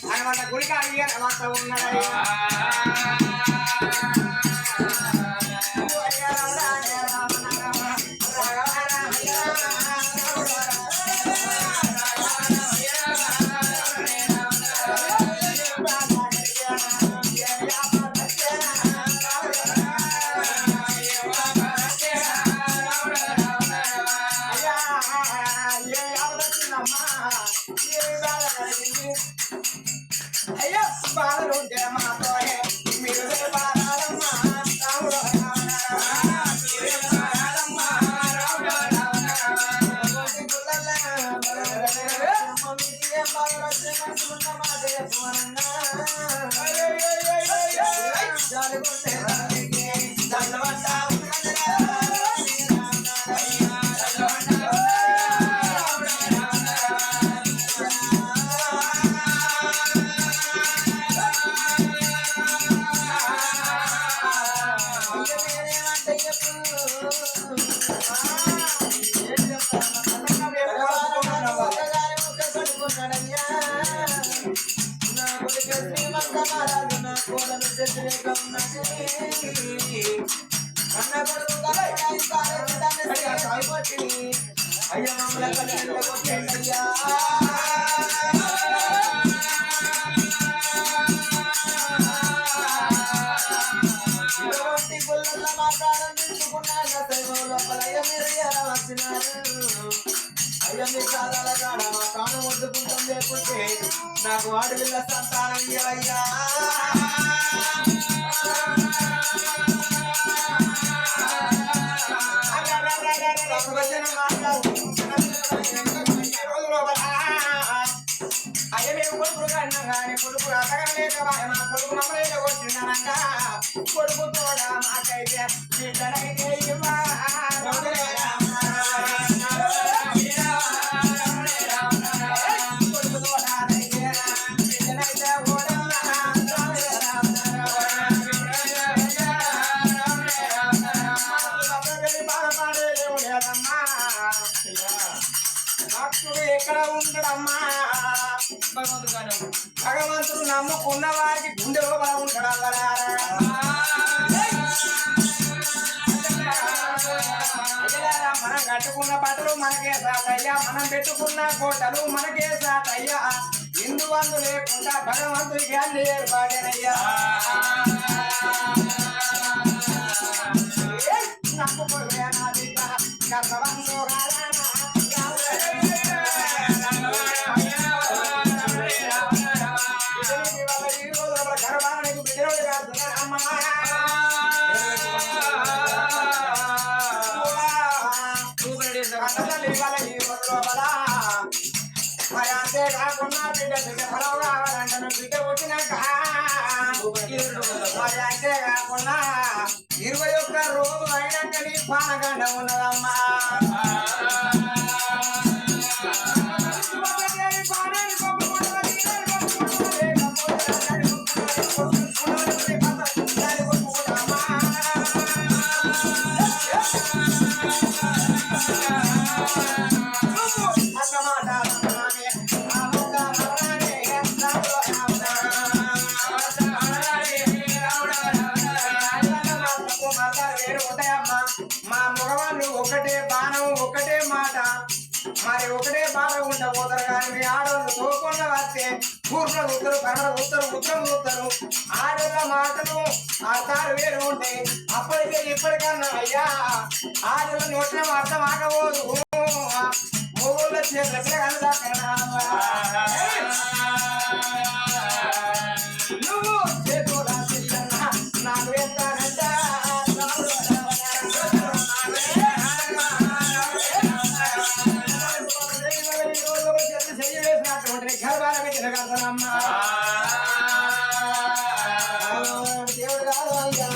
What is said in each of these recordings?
హనుమంత గుడికి అడిగి హనుమంత ఉన్నాడయ్యా అయ్యో బాధలు ఉంటే మాతో మీరు బాధాలమ్మా అయ్యా మీ కాదాల కాడ మా కాను వద్దుకుంటాం లేకుంటే నాకు ఆడపిల్ల సంతానం ఇయ్యవయ్యా అయ్య మేము కొడుకు కన్నా కానీ కొడుకు అతగలేక మా కొడుకు మమ్మల్ని కొట్టినాక కొడుకు కూడా మాకైతే బిడ్డనైతే ఇవ్వా భక్తుడు ఎక్కడ ఉంటాడమ్మా భగవంతుడు నమ్ముకున్న వారికి గుండెలో బలం ఉంటాడు మనం కట్టుకున్న బట్టలు మనకే సాటయ్యా మనం పెట్టుకున్న కోటలు మనకే సాటయ్యా ఇందువందు లేకుండా భగవంతుడికి అన్ని ఏర్పాటేనయ్యా నమ్ముకోలే నా బిడ్డ గర్భవంతో గర్భానికి బిడ్డలు అమ్మ మరి అంతే కాకుండా బిడ్డ ఫలం కావాలంటే బిడ్డ వచ్చినాక మరి అంతే కాకుండా 21 రోజులు అయినాక నీ పానగండ ఉన్నదమ్మా మా మగవాళ్ళు ఒకటే బాణం ఒకటే మాట మరి ఒకటే బాధ ఉండబోతారు కానీ మీ ఆడవాళ్ళు తోకుండా వస్తే కూర్చున్న చూస్తారు కన్నడ చూస్తారు ఉత్తరం చూస్తారు ఆడవాళ్ళ మాటలు అర్థాలు వేరు ఉంటాయి అప్పటికే ఇప్పటికన్నా అయ్యా ఆడవాళ్ళ నోటిన అర్థం ఆగబోదు మూల చేతుల నువ్వు చేతులా నాకు ఎంతానంట దేవుడు కాదు అయ్యా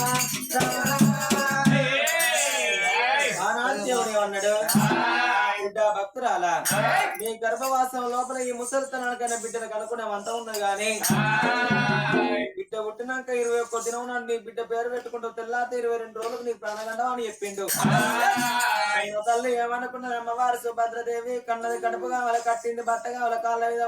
ఆనాడు దేవుడు ఏమన్నాడు బిడ్డ భక్తురాలా మీ గర్భ గర్భవాసం లోపల ఈ ముసలితనానికైనా బిడ్డను కనుక్కునే అంత ఉన్నది కానీ బిడ్డ పుట్టినాక 21 దినం నాడు నీ బిడ్డ పేరు పెట్టుకుంటూ తెల్లాత 22 రోజులకు నీ ప్రాణగండం అని చెప్పిండు. తల్లి ఏమనుకున్నది అమ్మవారు సుభద్రదేవి కన్నది కడుపు కావాలి కట్టింది బట్ట కావాలి కాళ్ళ మీద